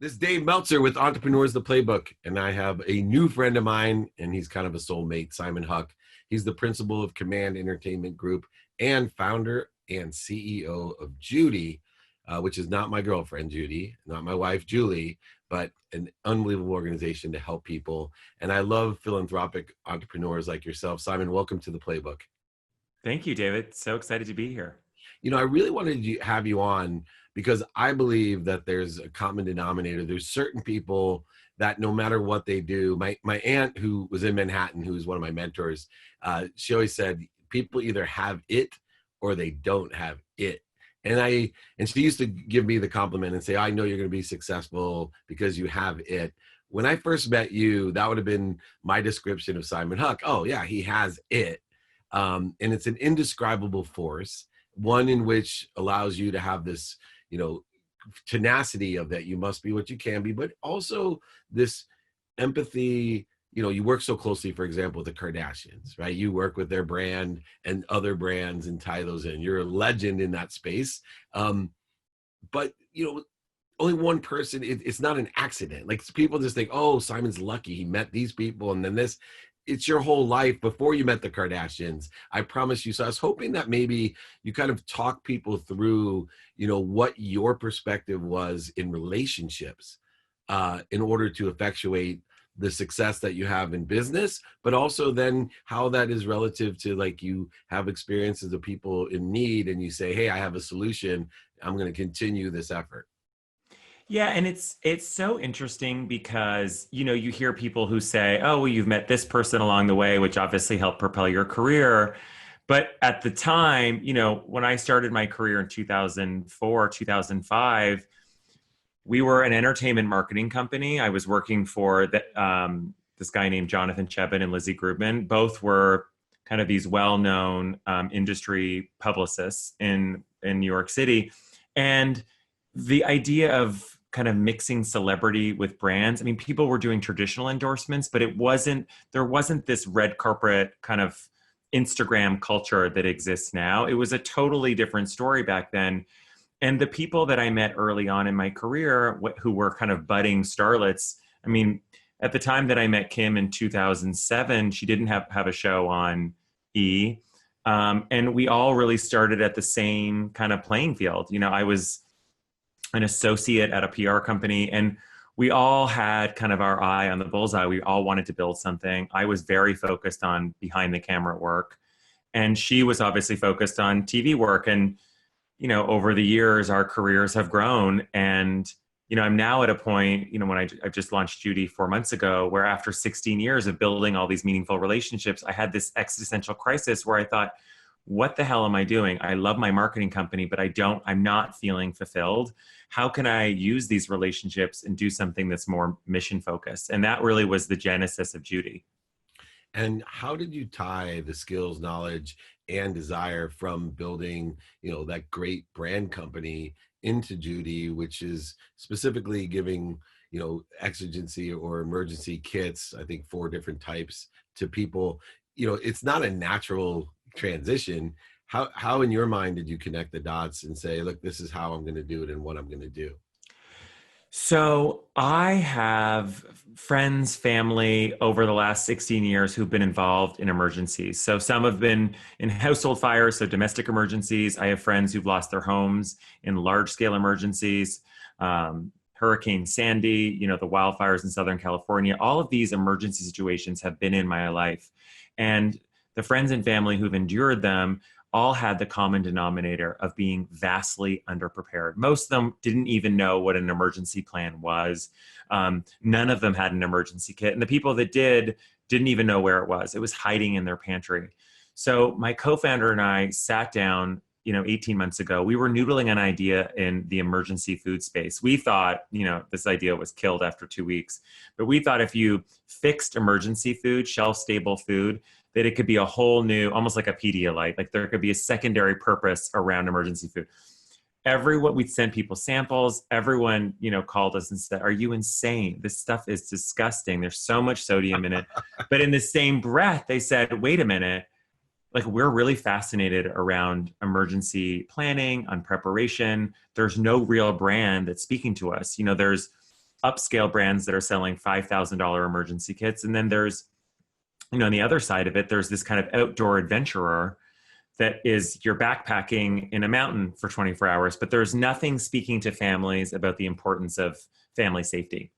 This is Dave Meltzer with Entrepreneurs the Playbook, and I have a new friend of mine, and he's kind of a soulmate, Simon Huck. He's the principal of Command Entertainment Group and founder and CEO of JUDY, which is not my girlfriend, Judy, not my wife, Julie, but an unbelievable organization to help people. And I love philanthropic entrepreneurs like yourself. Simon, welcome to the Playbook. Thank you, David. So excited to be here. I really wanted to have you on because I believe that there's a common denominator. There's certain people that no matter what they do, my aunt who was in Manhattan, who was one of my mentors, she always said people either have it or they don't have it. And she used to give me the compliment and say, I know you're going to be successful because you have it. When I first met you, that would have been my description of Simon Huck. Oh yeah, he has it. And it's an indescribable force, one in which allows you to have this, tenacity of that you must be what you can be, but also this empathy. You work so closely, for example, with the Kardashians, right? You work with their brand and other brands and tie those in. You're a legend in that space. But, only one person, it's not an accident. Like people just think, oh, Simon's lucky. He met these people and then this. It's your whole life before you met the Kardashians. I promise you. So I was hoping that maybe you kind of talk people through, what your perspective was in relationships in order to effectuate the success that you have in business, but also then how that is relative to like you have experiences of people in need and you say, hey, I have a solution. I'm going to continue this effort. Yeah, and it's so interesting because, you hear people who say, "Oh, well, you've met this person along the way," which obviously helped propel your career. But at the time, when I started my career in 2004, 2005, we were an entertainment marketing company. I was working for this guy named Jonathan Chebin and Lizzie Grubman. Both were kind of these well-known industry publicists in New York City. And the idea of kind of mixing celebrity with brands. I mean, people were doing traditional endorsements, but there wasn't this red carpet kind of Instagram culture that exists now. It was a totally different story back then. And the people that I met early on in my career who were kind of budding starlets, I mean, at the time that I met Kim in 2007, she didn't have a show on E! And we all really started at the same kind of playing field. I was an associate at a PR company, and we all had kind of our eye on the bullseye. We all wanted to build something. I was very focused on behind the camera work, and she was obviously focused on TV work. And, over the years, our careers have grown. And, I'm now at a point, when I just launched Judy 4 months ago, where after 16 years of building all these meaningful relationships, I had this existential crisis where I thought, what the hell am I doing? I love my marketing company, but I'm not feeling fulfilled. How can I use these relationships and do something that's more mission focused? And that really was the genesis of Judy. And how did you tie the skills, knowledge, and desire from building, that great brand company into Judy, which is specifically giving, exigency or emergency kits, I think 4 different types to people. It's not a natural transition. How in your mind did you connect the dots and say, look, this is how I'm going to do it and what I'm going to do? So I have friends, family over the last 16 years who've been involved in emergencies. So some have been in household fires, so domestic emergencies. I have friends who've lost their homes in large scale emergencies. Hurricane Sandy, the wildfires in Southern California, all of these emergency situations have been in my life. And the friends and family who've endured them all had the common denominator of being vastly underprepared. Most of them didn't even know what an emergency plan was. None of them had an emergency kit. And the people that didn't even know where it was. It was hiding in their pantry. So my co-founder and I sat down 18 months ago. We were noodling an idea in the emergency food space. We thought, this idea was killed after 2 weeks, but we thought if you fixed emergency food, shelf-stable food, that it could be a whole new, almost like a Pedialyte, like there could be a secondary purpose around emergency food. We sent people samples. Everyone, called us and said, are you insane? This stuff is disgusting. There's so much sodium in it. But in the same breath, they said, wait a minute, like we're really fascinated around emergency planning, on preparation. There's no real brand that's speaking to us. There's upscale brands that are selling $5,000 emergency kits. And then there's, on the other side of it, there's this kind of outdoor adventurer that is you're backpacking in a mountain for 24 hours, but there's nothing speaking to families about the importance of family safety.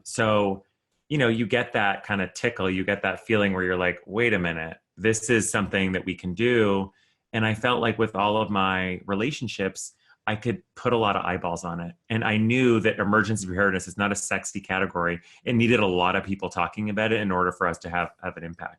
So, you get that kind of tickle, you get that feeling where you're like, wait a minute, this is something that we can do. And I felt like with all of my relationships, I could put a lot of eyeballs on it. And I knew that emergency preparedness is not a sexy category. It needed a lot of people talking about it in order for us to have an impact.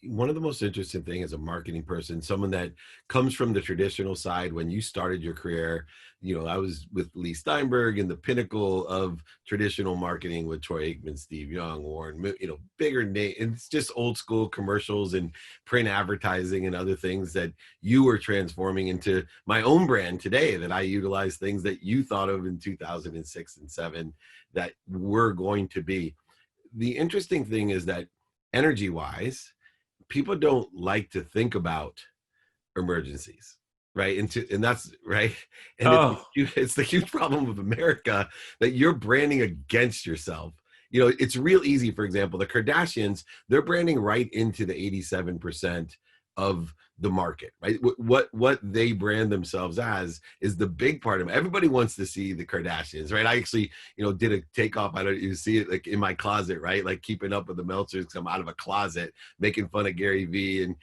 One of the most interesting thing as a marketing person, someone that comes from the traditional side, when you started your career, I was with Leigh Steinberg in the pinnacle of traditional marketing with Troy Aikman, Steve Young, Warren, bigger name. And it's just old school commercials and print advertising and other things that you were transforming into my own brand today, that I utilize things that you thought of in 2006 and 7 that were going to be. The interesting thing is that energy wise, people don't like to think about emergencies, right? And that's right. And it's the huge problem of America that you're branding against yourself. It's real easy. For example, the Kardashians, they're branding right into the 87% of the market, right? What they brand themselves as is the big part of it. Everybody wants to see the Kardashians, right? I actually, did a takeoff. I don't you see it like in my closet, right? Like keeping up with the Meltzers come out of a closet, making fun of Gary Vee and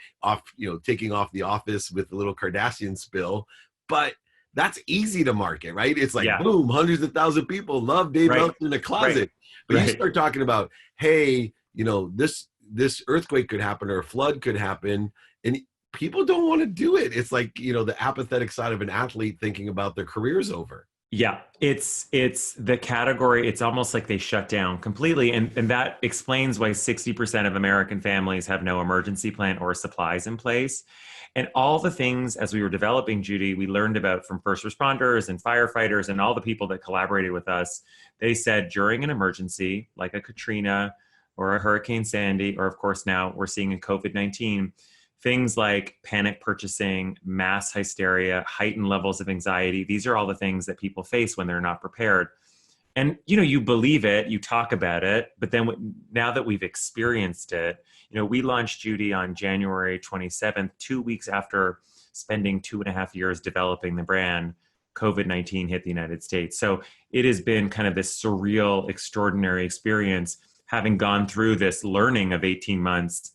taking off The Office with the little Kardashian spill. But that's easy to market, right? It's like, boom, hundreds of thousands of people love Dave Meltzer in the closet. But you start talking about, hey, this earthquake could happen or a flood could happen, and people don't want to do it. It's like, the apathetic side of an athlete thinking about their career's over. Yeah, it's the category. It's almost like they shut down completely. And that explains why 60% of American families have no emergency plan or supplies in place. And all the things, as we were developing Judy, we learned about from first responders and firefighters and all the people that collaborated with us. They said during an emergency, like a Katrina or a Hurricane Sandy, or of course now we're seeing in COVID-19, things like panic purchasing, mass hysteria, heightened levels of anxiety. These are all the things that people face when they're not prepared. And, you believe it, you talk about it, but then now that we've experienced it, we launched Judy on January 27th, 2 weeks after spending 2.5 years developing the brand. COVID-19 hit the United States. So it has been kind of this surreal, extraordinary experience, having gone through this learning of 18 months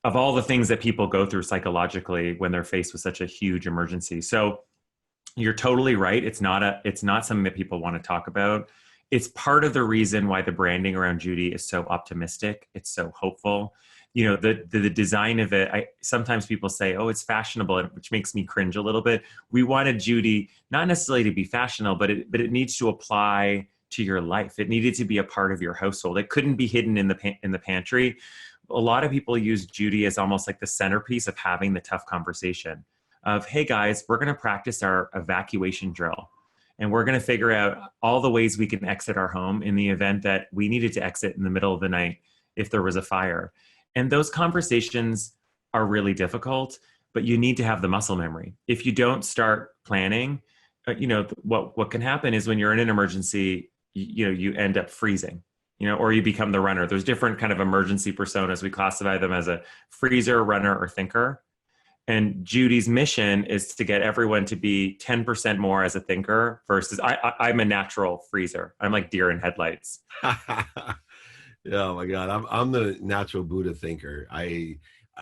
of all the things that people go through psychologically when they're faced with such a huge emergency. So you're totally right. It's not something that people want to talk about. It's part of the reason why the branding around Judy is so optimistic. It's so hopeful. The design of it, sometimes people say, oh, it's fashionable, which makes me cringe a little bit. We wanted Judy not necessarily to be fashionable, but it needs to apply to your life. It needed to be a part of your household. It couldn't be hidden in the pantry. A lot of people use Judy as almost like the centerpiece of having the tough conversation of, hey guys, we're going to practice our evacuation drill. And we're going to figure out all the ways we can exit our home in the event that we needed to exit in the middle of the night if there was a fire. And those conversations are really difficult, but you need to have the muscle memory. If you don't start planning, what can happen is when you're in an emergency, you end up freezing. Or you become the runner. There's different kind of emergency personas. We classify them as a freezer, runner, or thinker. And Judy's mission is to get everyone to be 10% more as a thinker versus I'm a natural freezer. I'm like deer in headlights. Oh my God. I'm the natural Buddha thinker.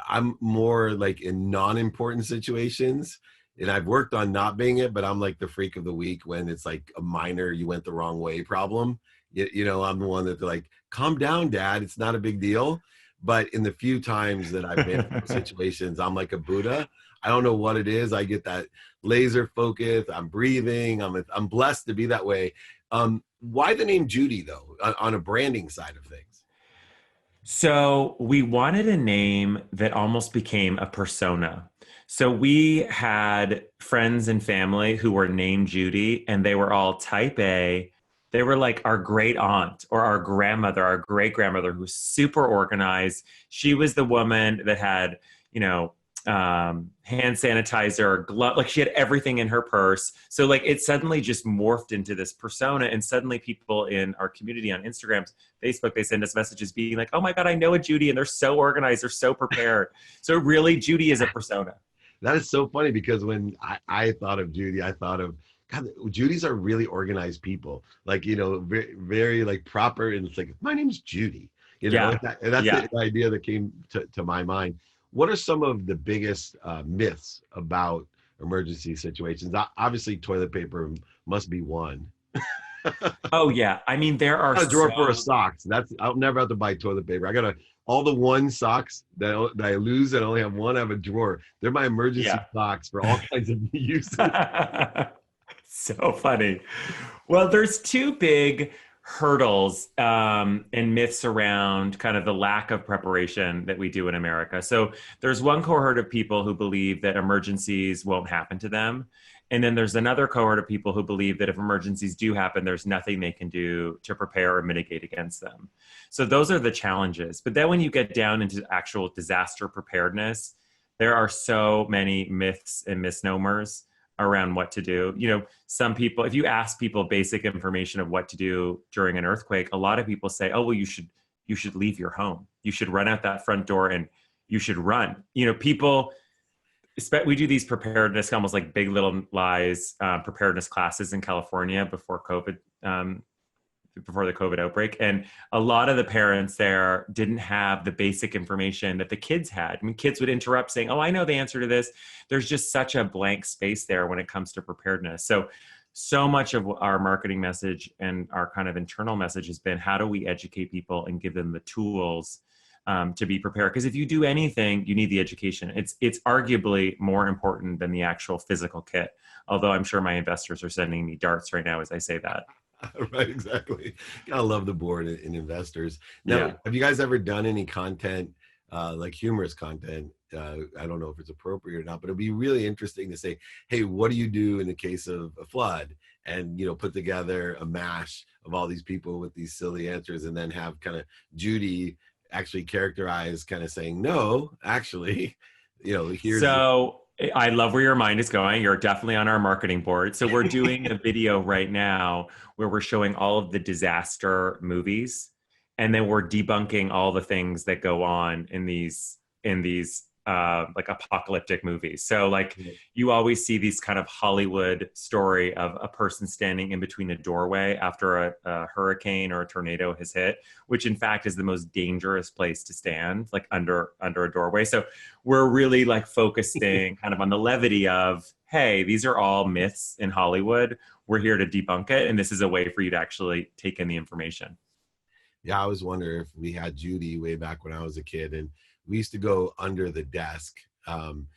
I'm more like in non-important situations, and I've worked on not being it, but I'm like the freak of the week when it's like a minor, you went the wrong way problem. I'm the one that they're like, calm down, Dad. It's not a big deal. But in the few times that I've been in those situations, I'm like a Buddha. I don't know what it is. I get that laser focus. I'm breathing. I'm blessed to be that way. Why the name Judy, though, on a branding side of things? So we wanted a name that almost became a persona. So we had friends and family who were named Judy, and they were all type A. They were like our great aunt or our grandmother, our great grandmother, who was super organized. She was the woman that had, hand sanitizer, glove, like she had everything in her purse. So like it suddenly just morphed into this persona. And suddenly people in our community on Instagram, Facebook, they send us messages being like, oh my God, I know a Judy, and they're so organized, they're so prepared. So really Judy is a persona. That is so funny because when I thought of Judy, I thought of God, Judys are really organized people, like, very, very like proper. And it's like, my name's Judy, Yeah. and that's Yeah. the idea that came to my mind. What are some of the biggest myths about emergency situations? Obviously, toilet paper must be one. Oh yeah. I mean, there are A drawer for a so socks. I'll never have to buy toilet paper. I got all the one socks that I lose and I only have one. I have a drawer. They're my emergency yeah. socks for all kinds of uses. So funny. Well, there's two big hurdles and myths around kind of the lack of preparation that we do in America. So there's one cohort of people who believe that emergencies won't happen to them. And then there's another cohort of people who believe that if emergencies do happen, there's nothing they can do to prepare or mitigate against them. So those are the challenges. But then when you get down into actual disaster preparedness, there are so many myths and misnomers around what to do. Some people, if you ask people basic information of what to do during an earthquake, a lot of people say, oh, well, you should leave your home. You should run out that front door and you should run. People, we do these preparedness, almost like Big Little Lies preparedness classes in California before COVID, before the COVID outbreak. And a lot of the parents there didn't have the basic information that the kids had. I mean, kids would interrupt saying, oh, I know the answer to this. There's just such a blank space there when it comes to preparedness. So much of our marketing message and our kind of internal message has been, how do we educate people and give them the tools to be prepared? Because if you do anything, you need the education. It's arguably more important than the actual physical kit. Although I'm sure my investors are sending me darts right now as I say that. Right, exactly. Gotta love the board in investors. Now, Yeah. have you guys ever done any content, like humorous content? I don't know if it's appropriate or not, but it'd be really interesting to say, hey, what do you do in the case of a flood? And, put together a mash of all these people with these silly answers, and then have kind of Judy actually characterize, kind of saying, no, actually, here's So I love where your mind is going. You're definitely on our marketing board. So we're doing a video right now where we're showing all of the disaster movies, and then we're debunking all the things that go on in these like apocalyptic movies. So like you always see these kind of Hollywood story of a person standing in between a doorway after a hurricane or a tornado has hit, which in fact is the most dangerous place to stand, like under a doorway. So we're really like focusing kind of on the levity of, hey, these are all myths in Hollywood. We're here to debunk it. And this is a way for you to actually take in the information. Yeah, I always wonder if we had Judy way back when I was a kid, and we used to go under the desk. And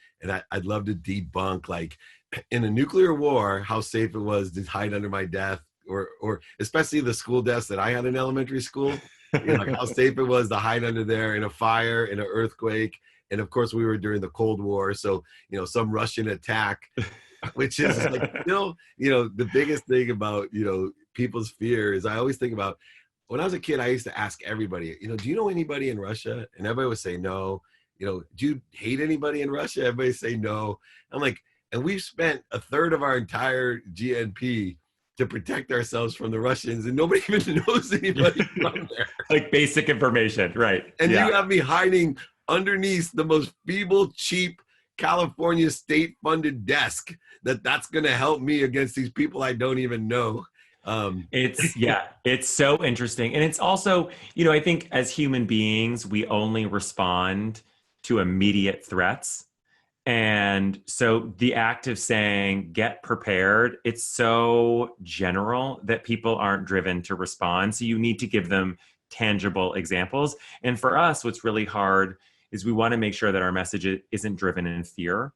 I'd love to debunk, like, in a nuclear war, how safe it was to hide under my desk, or especially the school desk that I had in elementary school, like how safe it was to hide under there in a fire, in an earthquake. And of course, we were during the Cold War. So, some Russian attack, which is like, the biggest thing about, people's fear is, I always think about, when I was a kid, I used to ask everybody, do you know anybody in Russia? And everybody would say no. Do you hate anybody in Russia? Everybody say no. I'm like, and we've spent a third of our entire GNP to protect ourselves from the Russians, and nobody even knows anybody from there. Like basic information, right? And Yeah. you have me hiding underneath the most feeble, cheap California state-funded desk that's going to help me against these people I don't even know. It's so interesting. And it's also, I think as human beings, we only respond to immediate threats. And so the act of saying, get prepared, it's so general that people aren't driven to respond. So you need to give them tangible examples. And for us, what's really hard is we want to make sure that our message isn't driven in fear,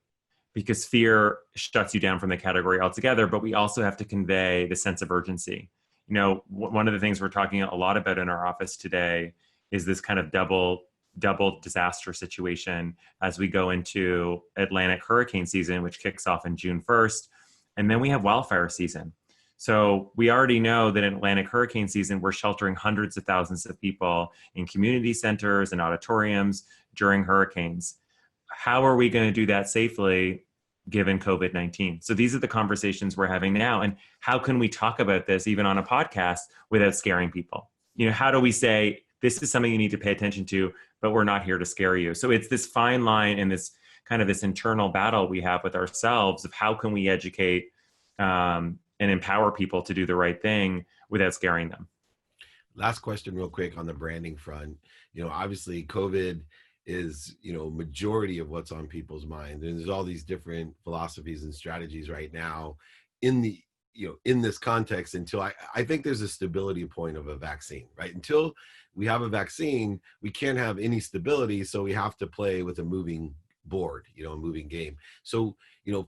because fear shuts you down from the category altogether. But we also have to convey the sense of urgency. One of the things we're talking a lot about in our office today is this kind of double disaster situation as we go into Atlantic hurricane season, which kicks off in June 1st. And then we have wildfire season. So we already know that in Atlantic hurricane season, we're sheltering hundreds of thousands of people in community centers and auditoriums during hurricanes. how are we going to do that safely given COVID-19? So these are the conversations we're having now. And how can we talk about this even on a podcast without scaring people? How do we say, this is something you need to pay attention to, but we're not here to scare you? So it's this fine line and this kind of this internal battle we have with ourselves of how can we educate and empower people to do the right thing without scaring them. Last question real quick on the branding front. Obviously COVID is, majority of what's on people's minds. And there's all these different philosophies and strategies right now in the, in this context until I think there's a stability point of a vaccine, right? Until we have a vaccine, we can't have any stability. So we have to play with a moving board, a moving game. So,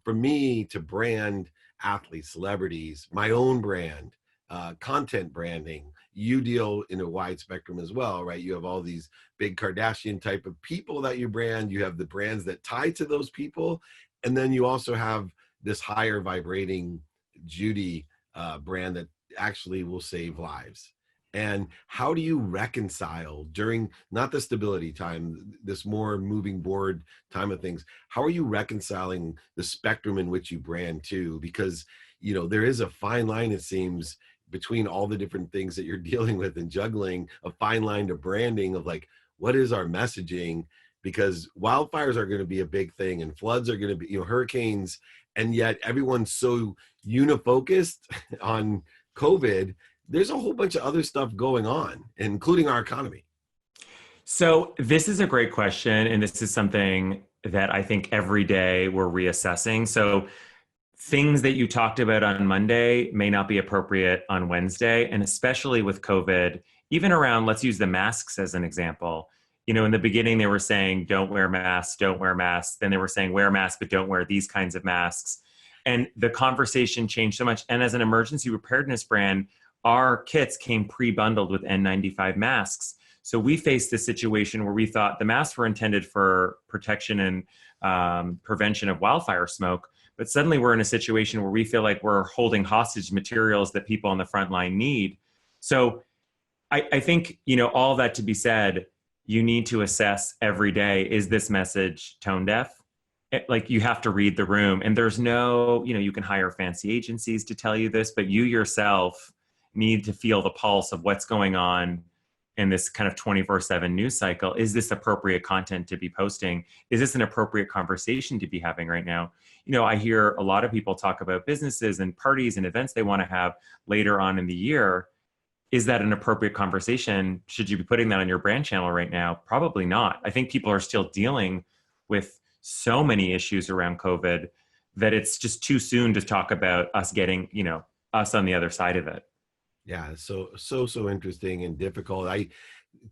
for me to brand athletes, celebrities, my own brand, content branding, you deal in a wide spectrum as well, right? You have all these big Kardashian type of people that you brand, you have the brands that tie to those people, and then you also have this higher vibrating Judy brand that actually will save lives. And how do you reconcile during not the stability time, this more moving board time of things, how are you reconciling the spectrum in which you brand too? Because there is a fine line, it seems, between all the different things that you're dealing with and juggling, a fine line to branding of like, what is our messaging? Because wildfires are going to be a big thing and floods are going to be, hurricanes, and yet everyone's so unifocused on COVID. There's a whole bunch of other stuff going on, including our economy. So this is a great question. And this is something that I think every day we're reassessing. So things that you talked about on Monday may not be appropriate on Wednesday. And especially with COVID, even around, let's use the masks as an example. In the beginning, they were saying, don't wear masks, don't wear masks. Then they were saying, wear masks, but don't wear these kinds of masks. And the conversation changed so much. And as an emergency preparedness brand, our kits came pre-bundled with N95 masks. So we faced this situation where we thought the masks were intended for protection and prevention of wildfire smoke. But suddenly we're in a situation where we feel like we're holding hostage materials that people on the front line need. So I think, all that to be said, you need to assess every day, is this message tone deaf? Like you have to read the room, and there's no, you can hire fancy agencies to tell you this, but you yourself need to feel the pulse of what's going on in this kind of 24/7 news cycle. Is this appropriate content to be posting? Is this an appropriate conversation to be having right now? I hear a lot of people talk about businesses and parties and events they want to have later on in the year. Is that an appropriate conversation? Should you be putting that on your brand channel right now? Probably not. I think people are still dealing with so many issues around COVID that it's just too soon to talk about us getting, us on the other side of it. Yeah, so interesting and difficult. I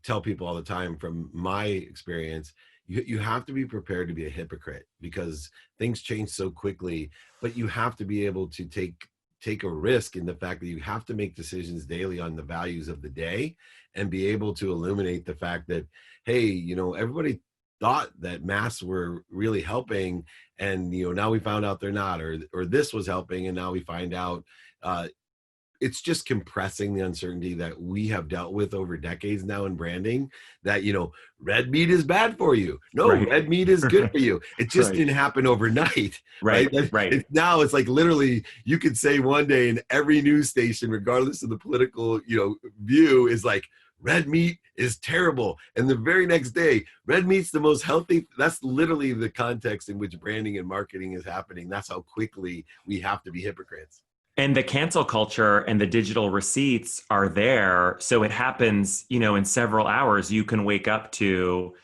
tell people all the time from my experience, you have to be prepared to be a hypocrite because things change so quickly, but you have to be able to take a risk in the fact that you have to make decisions daily on the values of the day and be able to illuminate the fact that, hey, everybody thought that masks were really helping, and now we found out they're not, or this was helping, and now we find out it's just compressing the uncertainty that we have dealt with over decades now in branding, that, red meat is bad for you. No, right. Red meat is good for you. It just right. didn't happen overnight. Right. Right. Now it's like literally you could say one day in every news station, regardless of the political, view, is like, red meat is terrible. And the very next day, red meat's the most healthy. That's literally the context in which branding and marketing is happening. That's how quickly we have to be hypocrites. And the cancel culture and the digital receipts are there. So it happens, in several hours. You can wake up to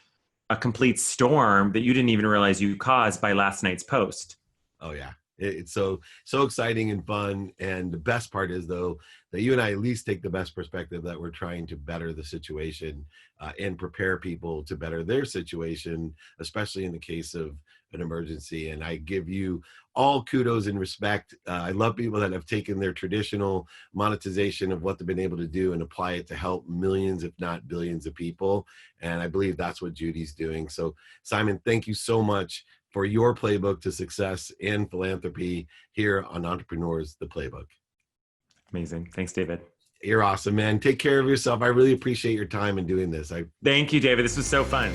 a complete storm that you didn't even realize you caused by last night's post. Oh, yeah. It's so exciting and fun. And the best part is, though, that you and I at least take the best perspective that we're trying to better the situation and prepare people to better their situation, especially in the case of an emergency. And I give you all kudos and respect. I love people that have taken their traditional monetization of what they've been able to do and apply it to help millions, if not billions of people. And I believe that's what Judy's doing. So Simon, thank you so much for your playbook to success in philanthropy here on Entrepreneurs, the Playbook. Amazing. Thanks, David. You're awesome, man. Take care of yourself. I really appreciate your time in doing this. Thank you, David. This was so fun.